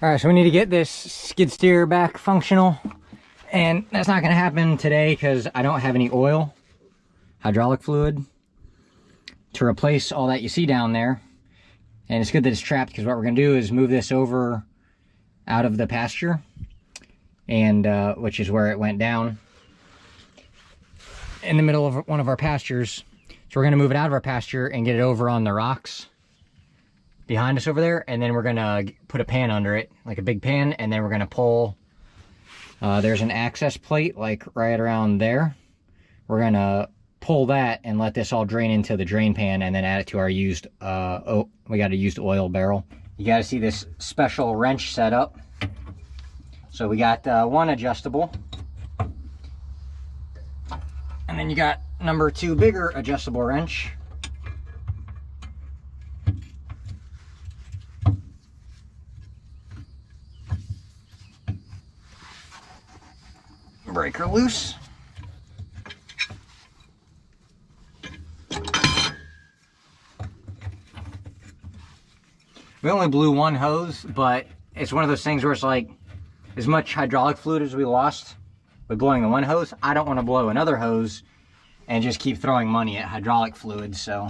All right, so we need to get this skid steer back functional, and that's not gonna happen today because I don't have any oil, hydraulic fluid, to replace all that you see down there. And it's good that it's trapped, because what we're gonna do is move this over out of the pasture, and which is where it went down, in the middle of one of our pastures. So we're gonna move it out of our pasture and get it over on the rocks behind us over there, and then we're gonna put a pan under it, like a big pan, and then we're gonna pull, there's an access plate like right around there. We're gonna pull that and let this all drain into the drain pan, and then add it to our used, oh, we got a used oil barrel. You gotta see this special wrench setup. So we got one adjustable, and then you got number 2 bigger adjustable wrench. Break her loose. We only blew one hose, but it's one of those things where it's like, as much hydraulic fluid as we lost with blowing the one hose, I don't want to blow another hose and just keep throwing money at hydraulic fluid. So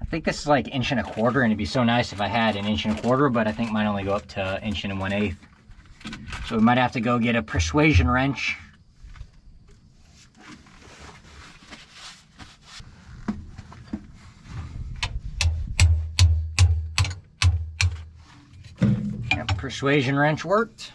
I think this is like 1 1/4 inch, and it'd be so nice if I had 1 1/4 inch, but I think mine only go up to 1 1/8 inch. So we might have to go get a persuasion wrench. Yep, persuasion wrench worked.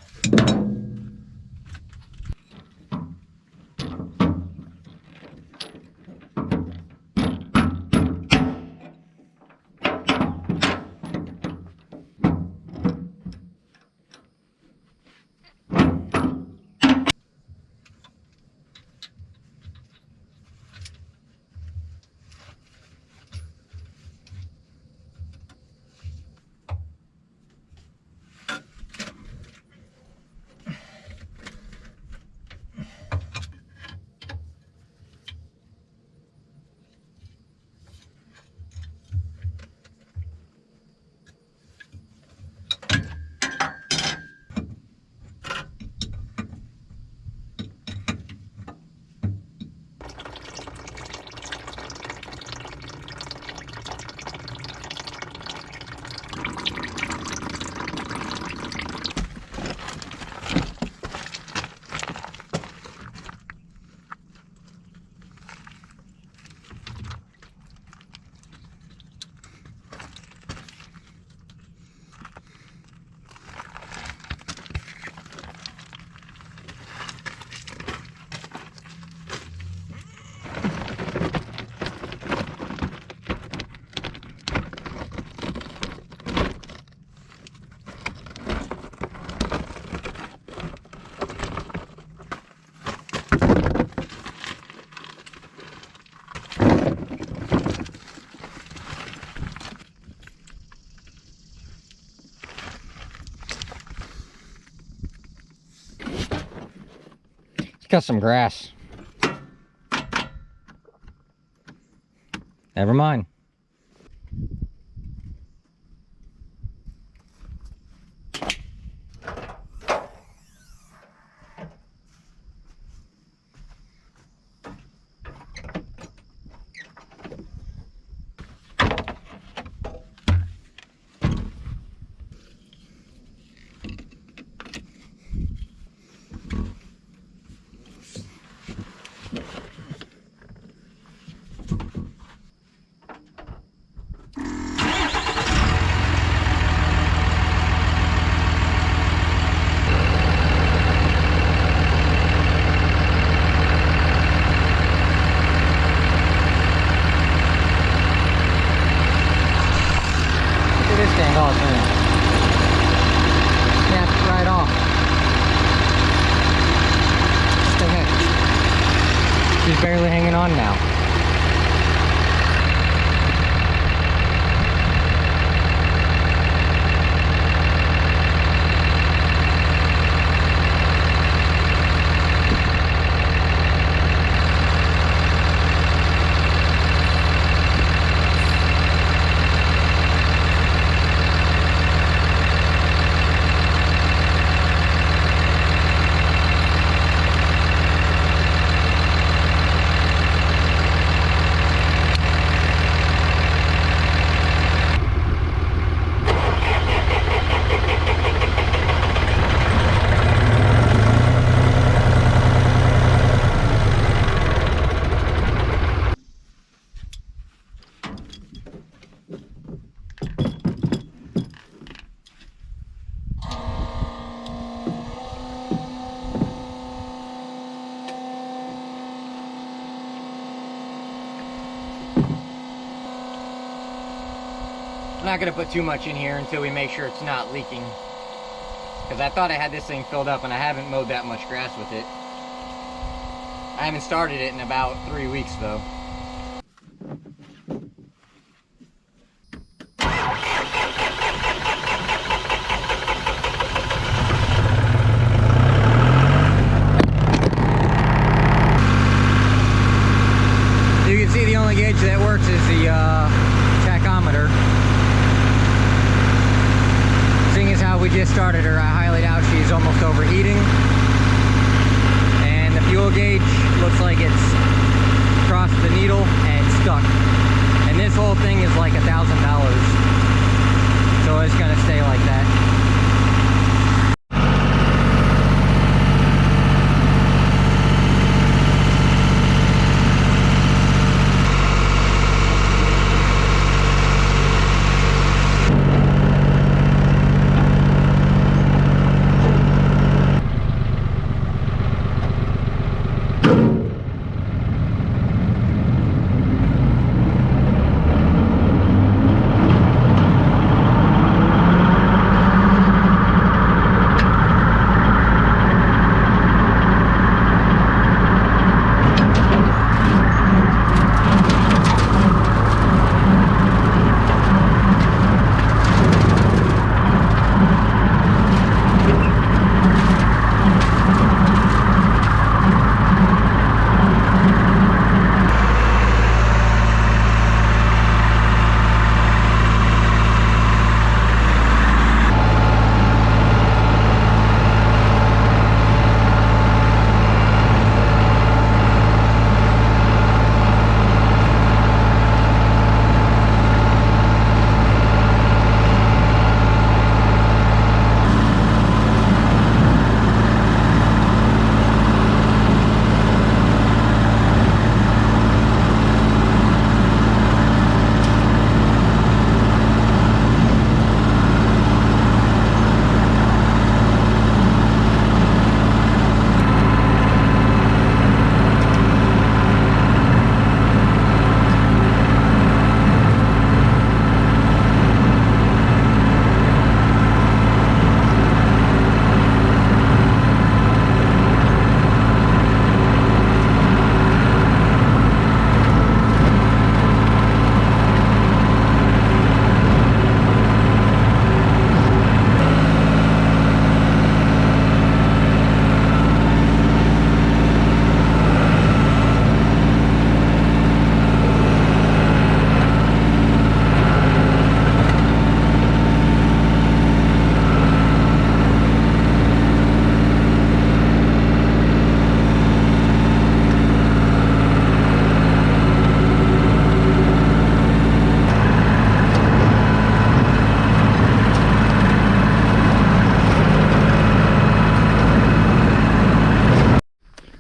Got some grass. Never mind. She's barely hanging on now. not gonna put too much in here until we make sure it's not leaking. Because I thought I had this thing filled up and I haven't mowed that much grass with it. I haven't started it in about 3 weeks though. You can see the only gauge that works is the tachometer. Seeing as how we just started her, I highly doubt she's almost overheating. And the fuel gauge looks like it's crossed the needle and stuck. And this whole thing is like $1,000. So it's gonna stay like that.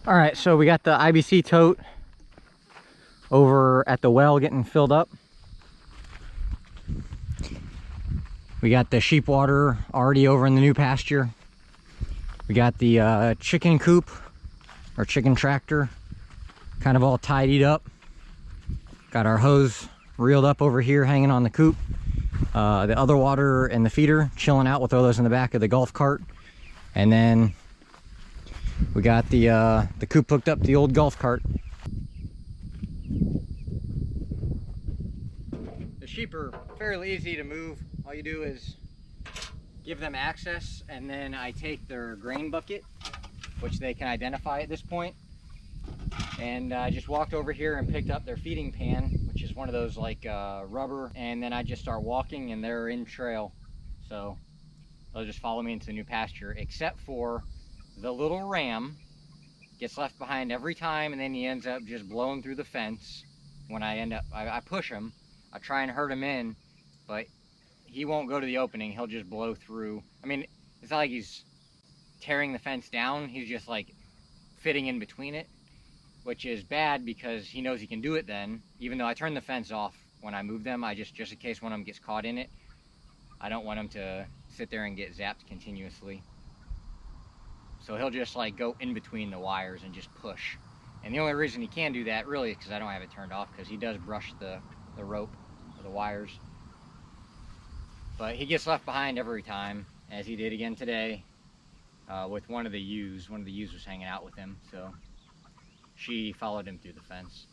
All right, so we got the IBC tote over at the well getting filled up. We got the sheep water already over in the new pasture. We got the chicken coop or chicken tractor kind of all tidied up. Got our hose reeled up over here hanging on the coop. The other water and the feeder chilling out. We'll throw those in the back of the golf cart. And then we got the coop hooked up to the old golf cart. The sheep are fairly easy to move. All you do is give them access, and then I take their grain bucket, which they can identify at this point, and I just walked over here and picked up their feeding pan, which is one of those like rubber, and then I just start walking and they're in trail. So they'll just follow me into the new pasture, except for the little ram gets left behind every time, and then he ends up just blowing through the fence. When I push him, I try and herd him in, but he won't go to the opening. He'll just blow through. I mean, it's not like he's tearing the fence down. He's just like fitting in between it, which is bad because he knows he can do it then. Even though I turn the fence off when I move them, just in case one of them gets caught in it, I don't want him to sit there and get zapped continuously. So he'll just like go in between the wires and just push. And the only reason he can do that really is because I don't have it turned off, because he does brush the rope or the wires. But he gets left behind every time, as he did again today, with one of the ewes. One of the ewes was hanging out with him, so she followed him through the fence.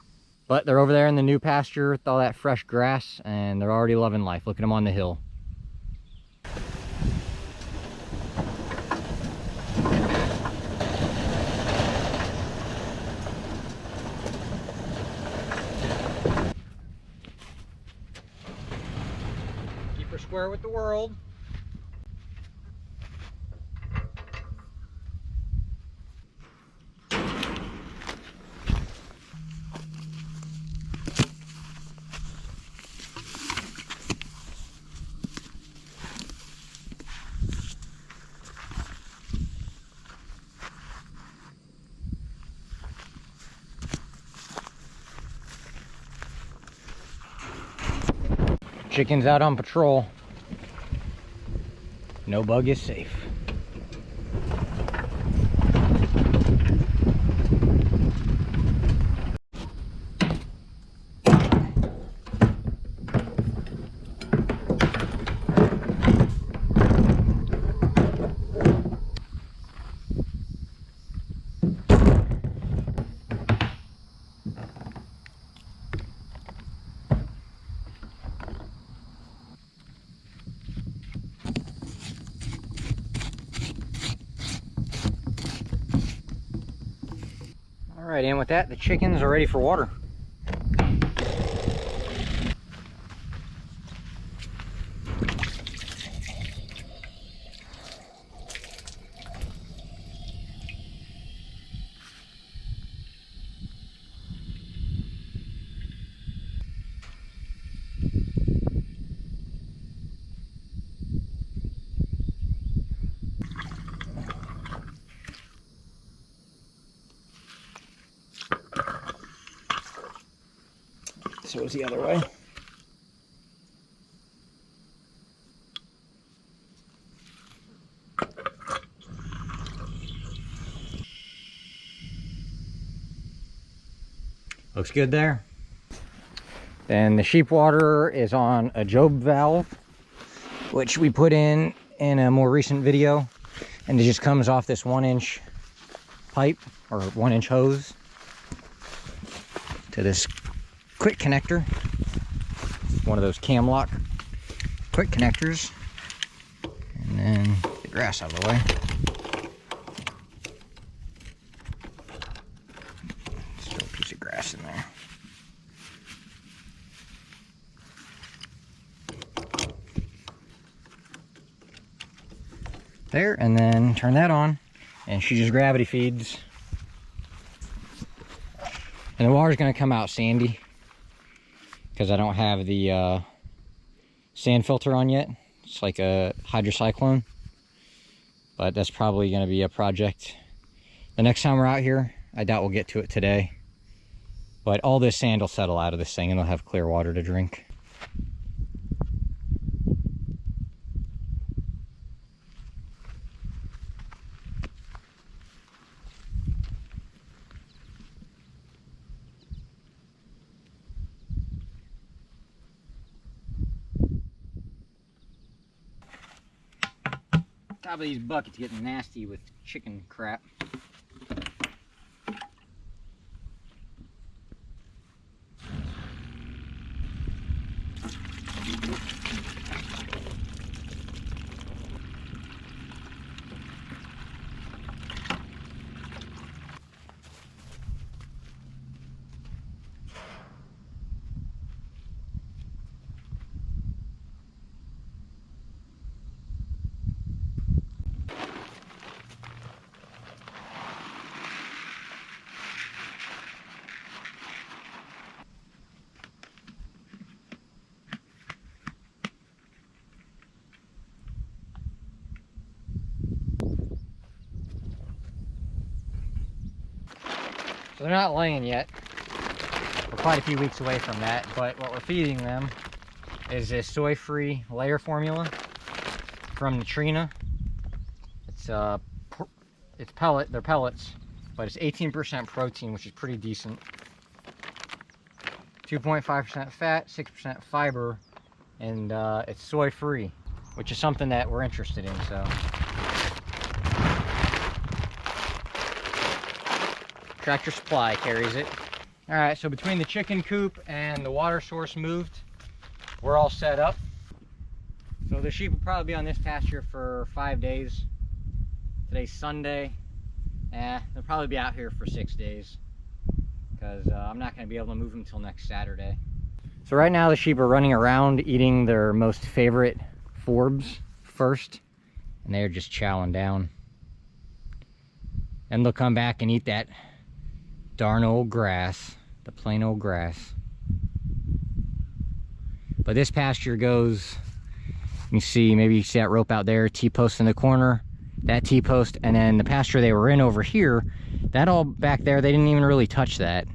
But they're over there in the new pasture with all that fresh grass, and they're already loving life. Look at them on the hill. Keep her square with the world. Chickens out on patrol. No bug is safe. All right, and with that, the chickens are ready for water. So it's the other way. Looks good there. Then the sheep water is on a Job valve, which we put in a more recent video, and it just comes off this 1-inch pipe or 1-inch hose to this quick connector, one of those cam lock quick connectors, and then the grass out of the way. Still a piece of grass in there. There, and then turn that on, and she just gravity feeds. And the water's gonna come out sandy, because I don't have the sand filter on yet. It's like a hydrocyclone, but that's probably going to be a project the next time we're out here. I doubt we'll get to it today, but all this sand will settle out of this thing and they'll have clear water to drink. Top of these buckets getting nasty with chicken crap. So they're not laying yet. We're quite a few weeks away from that, but what we're feeding them is this soy-free layer formula from Nutrena. It's pellet, they're pellets, but it's 18% protein, which is pretty decent. 2.5% fat, 6% fiber, and it's soy-free. which is something that we're interested in, so. Tractor Supply carries it. All right, so between the chicken coop and the water source moved, we're all set up. So the sheep will probably be on this pasture for 5 days. Today's Sunday. They'll probably be out here for 6 days because I'm not going to be able to move them until next Saturday. So right now the sheep are running around eating their most favorite forbs first, and they're just chowing down. And they'll come back and eat that darn old grass, the plain old grass. But this pasture goes, you see, maybe you see that rope out there, T-post in the corner, that T-post, and then the pasture they were in over here, that all back there, they didn't even really touch that.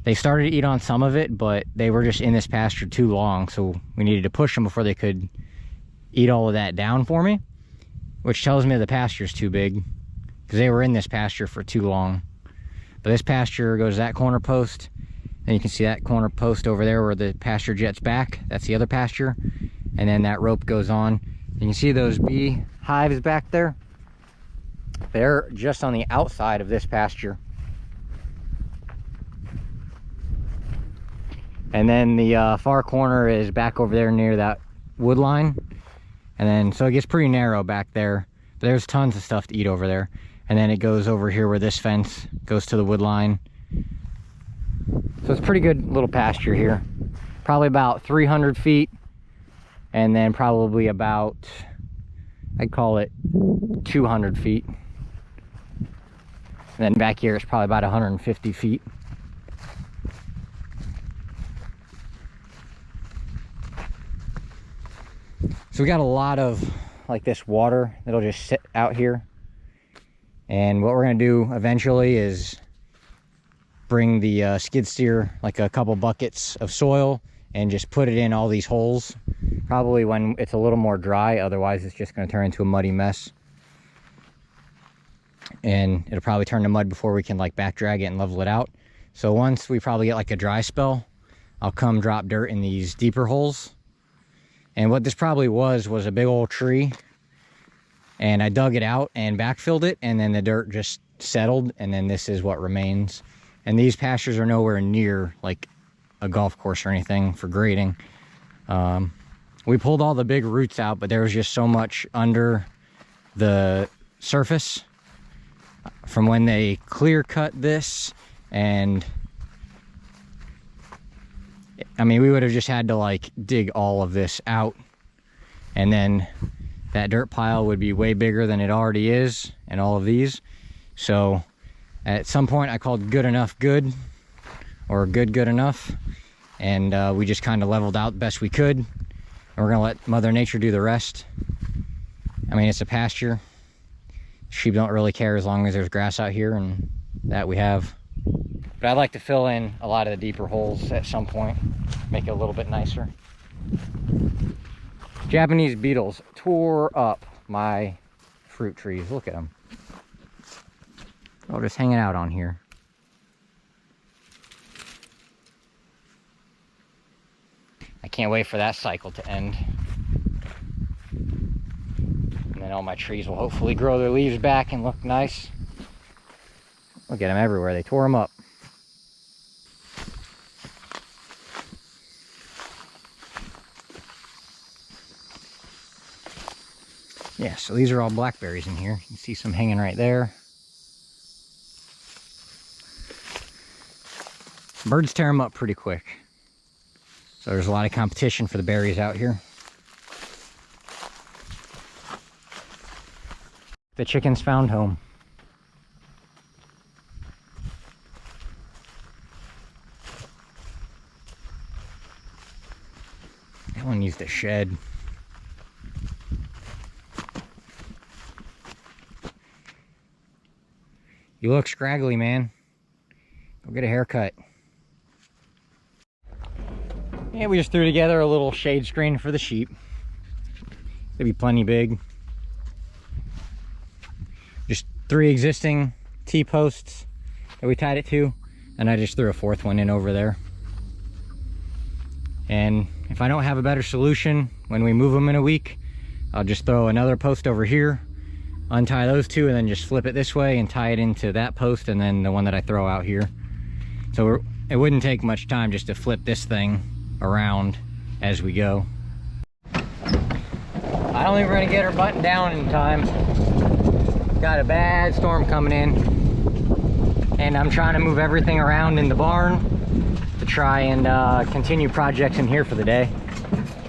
They started to eat on some of it, but they were just in this pasture too long, so we needed to push them before they could eat all of that down for me, which tells me the pasture's too big, because they were in this pasture for too long. But this pasture goes that corner post, and you can see that corner post over there where the pasture jets back. That's the other pasture. And then that rope goes on. And you see those bee hives back there? They're just on the outside of this pasture. And then the far corner is back over there near that wood line. And then, so it gets pretty narrow back there. But there's tons of stuff to eat over there. And then it goes over here where this fence goes to the wood line. So it's pretty good little pasture here. Probably about 300 feet. And then probably about, I'd call it 200 feet. And then back here it's probably about 150 feet. So we got a lot of like this water that'll just sit out here. And what we're gonna do eventually is bring the skid steer, like a couple buckets of soil, and just put it in all these holes. Probably when it's a little more dry, otherwise it's just gonna turn into a muddy mess. And it'll probably turn to mud before we can like back drag it and level it out. So once we probably get like a dry spell, I'll come drop dirt in these deeper holes. And what this probably was a big old tree. And I dug it out and backfilled it, and then the dirt just settled, and then this is what remains. And these pastures are nowhere near like a golf course or anything for grading. We pulled all the big roots out, but there was just so much under the surface from when they clear cut this. And I mean, we would have just had to like dig all of this out, and then that dirt pile would be way bigger than it already is, and all of these. So at some point I called good enough good, or good enough, and we just kind of leveled out the best we could, and we're gonna let Mother Nature do the rest. I mean, it's a pasture. Sheep don't really care as long as there's grass out here, and that we have. But I'd like to fill in a lot of the deeper holes at some point, make it a little bit nicer. Japanese beetles tore up my fruit trees. Look at them. They're just hanging out on here. I can't wait for that cycle to end. And then all my trees will hopefully grow their leaves back and look nice. Look at them everywhere. They tore them up. Yeah, so these are all blackberries in here. You can see some hanging right there. Birds tear them up pretty quick. So there's a lot of competition for the berries out here. The chickens found home. That one used a shed. You look scraggly, man. Go get a haircut. Yeah, we just threw together a little shade screen for the sheep. It'll be plenty big. Just 3 existing T-posts that we tied it to, and I just threw a 4th one in over there. And if I don't have a better solution when we move them in a week, I'll just throw another post over here, untie those two, and then just flip it this way and tie it into that post, and then the one that I throw out here. So it wouldn't take much time just to flip this thing around as we go. I don't think we're gonna get her buttoned down in time. Got a bad storm coming in, and I'm trying to move everything around in the barn to try and continue projects in here for the day.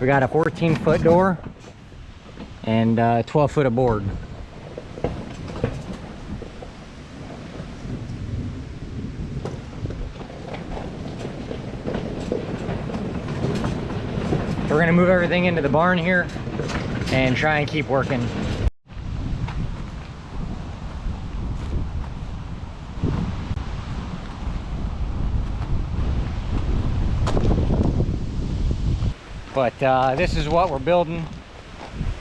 We got a 14-foot door and 12 foot of board. We're gonna move everything into the barn here and try and keep working. But this is what we're building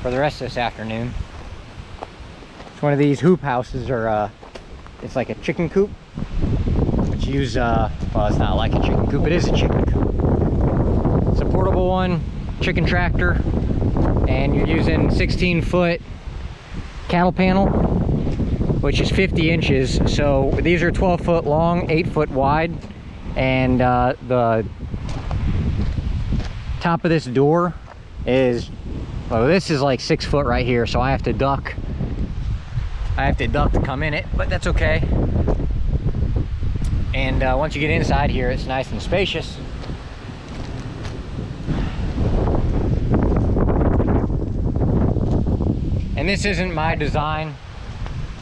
for the rest of this afternoon. It's one of these hoop houses, or it's like a chicken coop, but you use, well, it's not like a chicken coop, it is a chicken coop. It's a portable one, chicken tractor, and you're using 16-foot cattle panel, which is 50 inches. So these are 12 foot long, 8 foot wide, and the top of this door is, well, this is like 6 foot right here, so I have to duck to come in it, but that's okay. And once you get inside here, it's nice and spacious. And this isn't my design.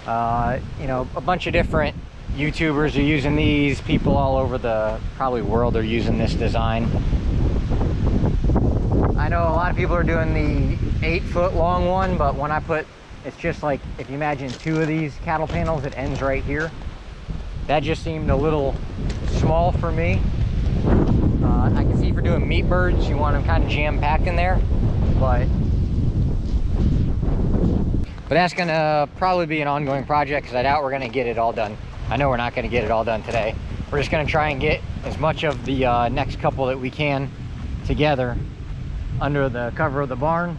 You know, a bunch of different YouTubers are using these. People all over the probably world are using this design. I know a lot of people are doing the 8 foot long one, but when I put, it's just like, if you imagine 2 of these cattle panels, it ends right here. That just seemed a little small for me. I can see for doing meat birds, you want them kind of jam-packed in there, but that's gonna probably be an ongoing project, because I doubt we're gonna get it all done. I know we're not gonna get it all done today. We're just gonna try and get as much of the next couple that we can together under the cover of the barn,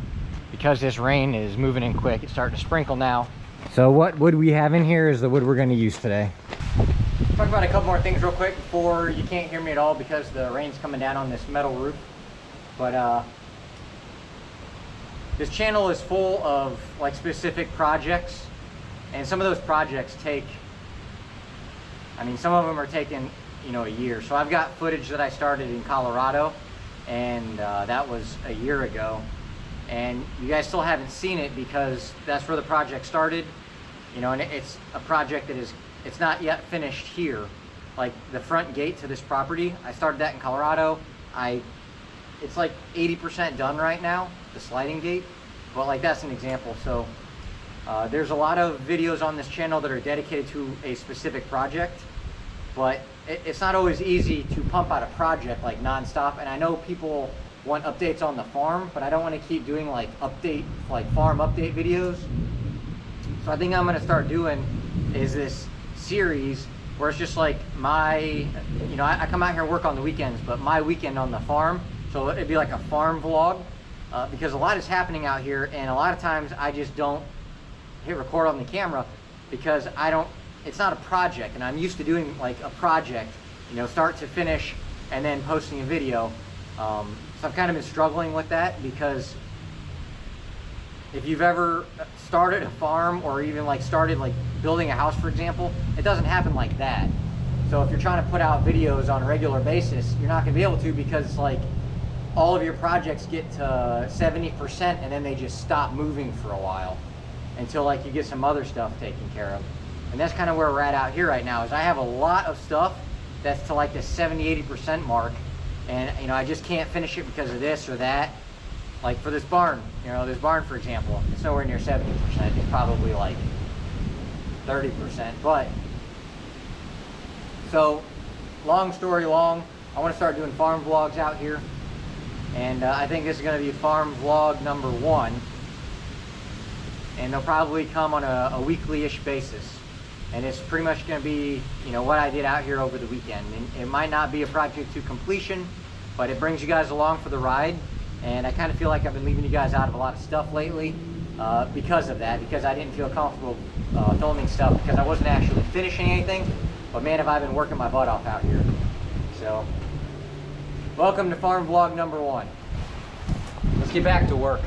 because this rain is moving in quick. It's starting to sprinkle now. So what wood we have in here is the wood we're gonna use today. Talk about a couple more things real quick before you can't hear me at all because the rain's coming down on this metal roof. But this channel is full of like specific projects, and some of those projects take, I mean, some of them are taking, you know, a year. So I've got footage that I started in Colorado, and that was a year ago, and you guys still haven't seen it because that's where the project started, you know. And it's a project that is, it's not yet finished here. Like the front gate to this property, I started that in Colorado. It's like 80% done right now, the sliding gate, but like that's an example. So there's a lot of videos on this channel that are dedicated to a specific project, but it's not always easy to pump out a project like non-stop. And I know people want updates on the farm, but I don't want to keep doing like farm update videos. So I think I'm going to start doing is this series where it's just like my, you know, I come out here and work on the weekends, but my weekend on the farm. So it'd be like a farm vlog, because a lot is happening out here, and a lot of times I just don't hit record on the camera because it's not a project, and I'm used to doing like a project, you know, start to finish, and then posting a video. So I've kind of been struggling with that, because if you've ever started a farm, or even like started like building a house, for example, it doesn't happen like that. So if you're trying to put out videos on a regular basis, you're not gonna be able to, because it's like all of your projects get to 70% and then they just stop moving for a while until like you get some other stuff taken care of. And that's kind of where we're at out here right now, is I have a lot of stuff that's to like the 70-80% mark, and you know, I just can't finish it because of this or that. Like for this barn, you know, this barn, for example, it's nowhere near 70%. It's probably like 30%. But so long story long, I want to start doing farm vlogs out here, and I think this is going to be farm vlog number 1, and they'll probably come on a weekly-ish basis. And it's pretty much going to be, you know, what I did out here over the weekend. And it might not be a project to completion, but it brings you guys along for the ride. And I kind of feel like I've been leaving you guys out of a lot of stuff lately because of that, because I didn't feel comfortable filming stuff because I wasn't actually finishing anything. But man, have I been working my butt off out here. So, welcome to farm vlog number 1. Let's get back to work.